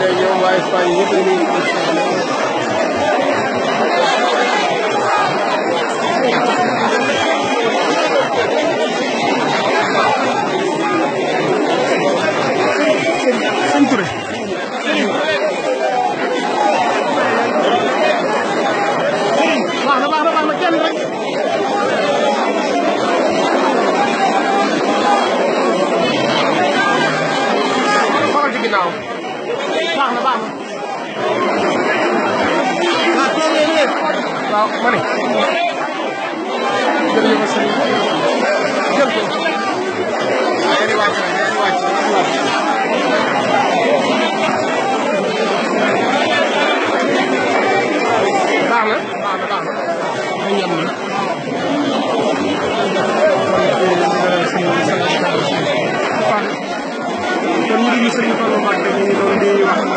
tey yow waa Espagne yëpp a ngi Sëñ Touré baax na kenn rek xoolal ci ginnaaw baax na waaw ma ne jërëjëf sëñ jël ko kon ñu ngi Serigne Fallou Mbacké ñu ngi doon di wax ak